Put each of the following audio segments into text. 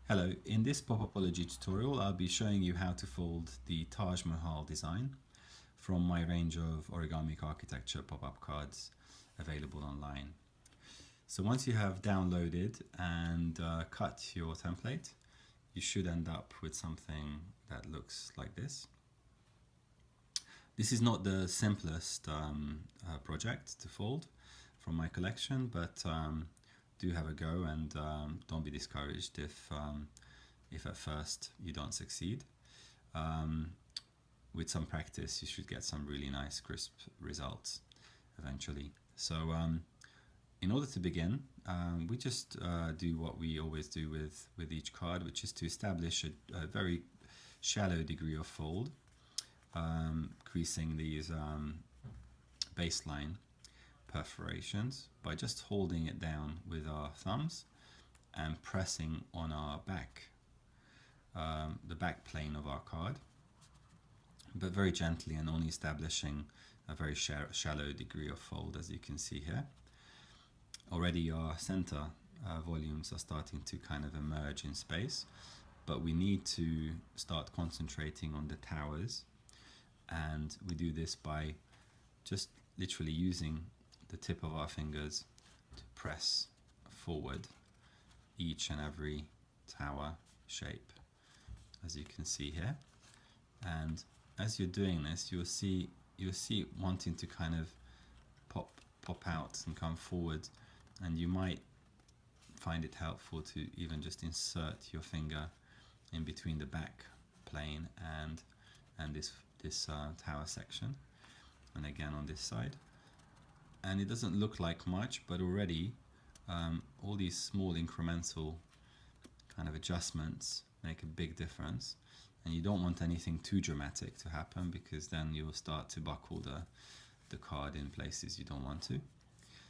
Hello, in this Popopology tutorial I'll be showing you how to fold the Taj Mahal design from my range of Origamic architecture pop-up cards available online. So once you have downloaded and cut your template, you should end up with something that looks like this. This is not the simplest project to fold from my collection, but do have a go and don't be discouraged if at first you don't succeed. With some practice you should get some really nice crisp results eventually. So in order to begin, we just do what we always do with each card, which is to establish a very shallow degree of fold, creasing these baseline perforations by just holding it down with our thumbs and pressing on our back, the back plane of our card, but very gently and only establishing a very shallow degree of fold, as you can see here. Already our center volumes are starting to kind of emerge in space, but we need to start concentrating on the towers, and we do this by just literally using the tip of our fingers to press forward each and every tower shape, as you can see here. And as you're doing this, you'll see it wanting to kind of pop out and come forward, and you might find it helpful to even just insert your finger in between the back plane and this tower section, and again on this side. And it doesn't look like much, but already all these small incremental kind of adjustments make a big difference. And you don't want anything too dramatic to happen, because then you'll start to buckle the card in places you don't want to.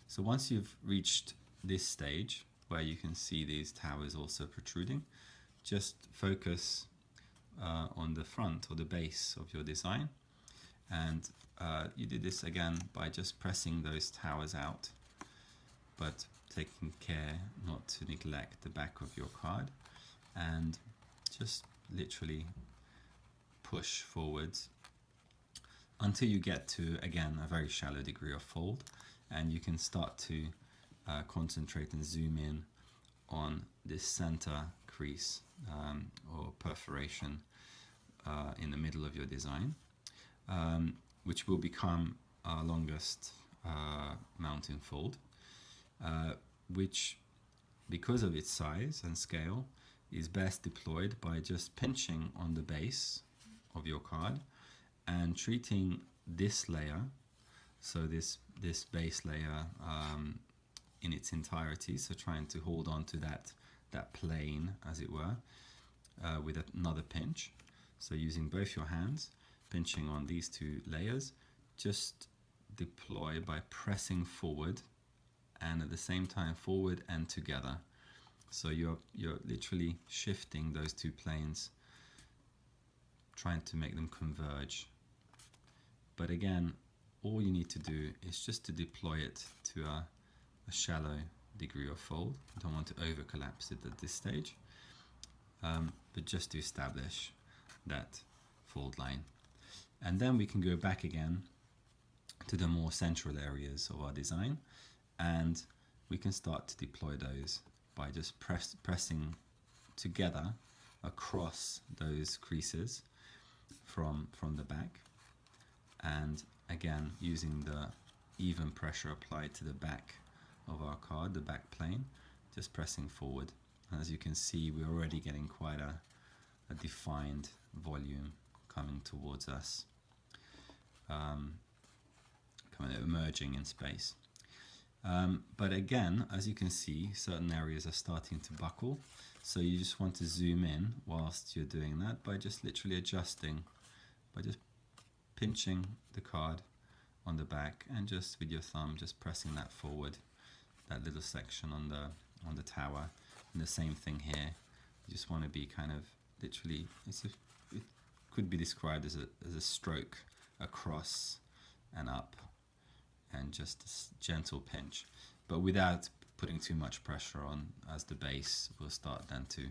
So once you've reached this stage where you can see these towers also protruding, just focus on the front or the base of your design. And you do this again by just pressing those towers out, but taking care not to neglect the back of your card, and just literally push forwards until you get to, again, a very shallow degree of fold, and you can start to concentrate and zoom in on this center crease or perforation in the middle of your design, which will become our longest mountain fold, which, because of its size and scale, is best deployed by just pinching on the base of your card and treating this layer, so this base layer in its entirety, so trying to hold on to that plane, as it were, with another pinch. So using both your hands, pinching on these two layers, just deploy by pressing forward, and at the same time forward and together. So you're literally shifting those two planes, trying to make them converge. But again, all you need to do is just to deploy it to a shallow degree of fold. You don't want to over collapse it at this stage, but just to establish that fold line. And then we can go back again to the more central areas of our design, and we can start to deploy those by just pressing together across those creases from the back, and again using the even pressure applied to the back of our card, the back plane, just pressing forward. And as you can see, we're already getting quite a defined volume coming towards us, kind of emerging in space. But again, as you can see, certain areas are starting to buckle, so you just want to zoom in whilst you're doing that by just literally adjusting, by just pinching the card on the back and just with your thumb just pressing that forward, that little section on the tower. And the same thing here, you just want to be kind of literally, it could be described as a stroke across and up, and just a gentle pinch, but without putting too much pressure on, as the base will start then to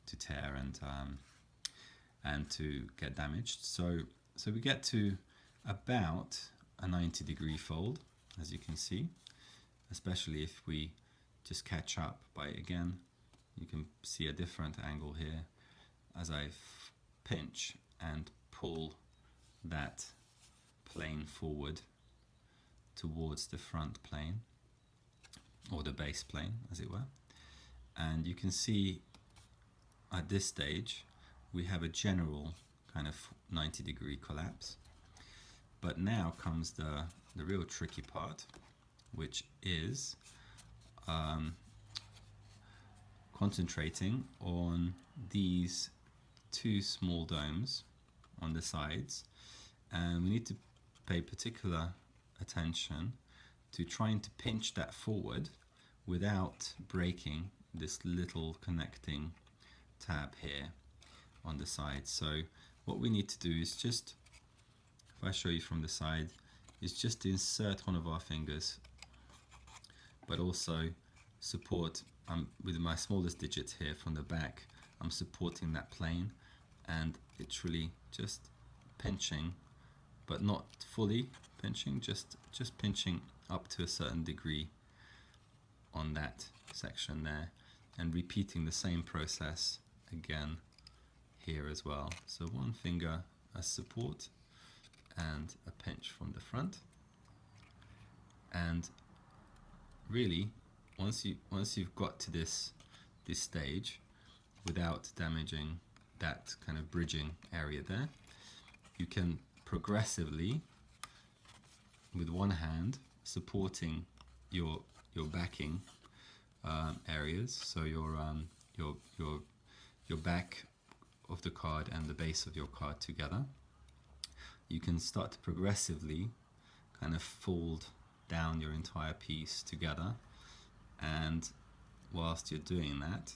tear and to get damaged. So we get to about a 90-degree fold, as you can see, especially if we just catch up by, again, you can see a different angle here as I pinch and pull that plane forward towards the front plane, or the base plane as it were. And you can see at this stage we have a general kind of 90-degree collapse. But now comes the real tricky part, which is concentrating on these two small domes on the sides, and we need to pay particular attention to trying to pinch that forward without breaking this little connecting tab here on the side. So what we need to do is just, if I show you from the side, is just insert one of our fingers, but also support with my smallest digit here from the back. I'm supporting that plane and literally just pinching, but not fully pinching, just pinching up to a certain degree on that section there, and repeating the same process again here as well. So one finger as support and a pinch from the front, and really once you've got to this stage without damaging that kind of bridging area there, you can progressively with one hand supporting your backing areas, so your back of the card and the base of your card together. You can start to progressively kind of fold down your entire piece together, and whilst you're doing that,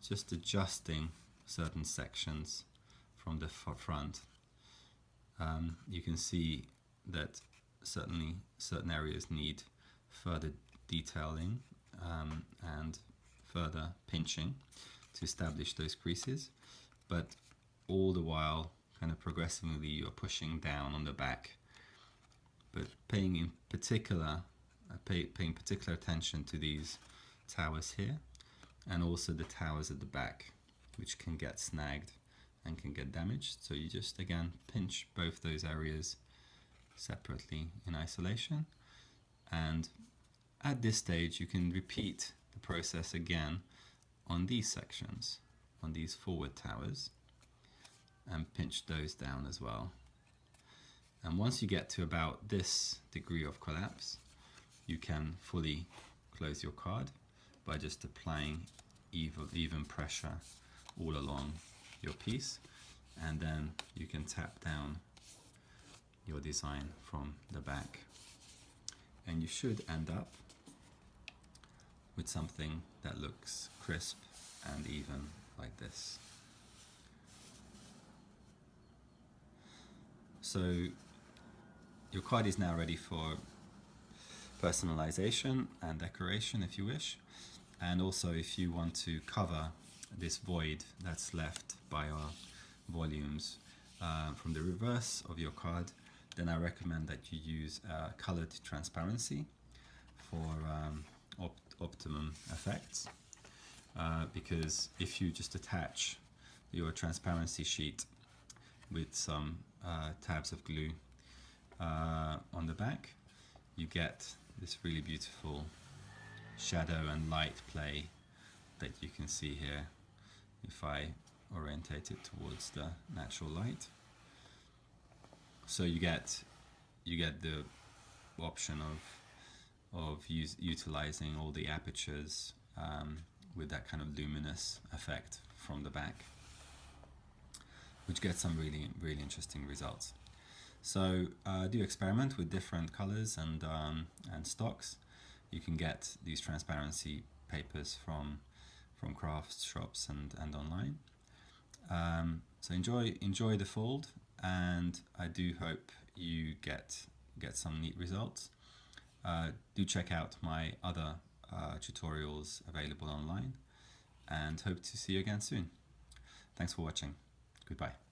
just adjusting certain sections from the front. You can see that certainly certain areas need further detailing and further pinching to establish those creases, but all the while kind of progressively you're pushing down on the back, but paying particular attention to these towers here, and also the towers at the back, which can get snagged and can get damaged. So you just again pinch both those areas separately in isolation, and at this stage you can repeat the process again on these sections, on these forward towers, and pinch those down as well. And once you get to about this degree of collapse, you can fully close your card by just applying even pressure all along your piece, and then you can tap down your design from the back, and you should end up with something that looks crisp and even like this. So your card is now ready for personalization and decoration if you wish, and also if you want to cover this void that's left by our volumes from the reverse of your card, then I recommend that you use colored transparency for optimum effects, because if you just attach your transparency sheet with some tabs of glue on the back, you get this really beautiful shadow and light play that you can see here if I orientate it towards the natural light. So you get the option of utilizing all the apertures with that kind of luminous effect from the back, which gets some really interesting results. So do experiment with different colors and stocks. You can get these transparency papers from crafts shops and online. So enjoy the fold, and I do hope you get some neat results. Do check out my other tutorials available online, and hope to see you again soon. Thanks for watching. Goodbye.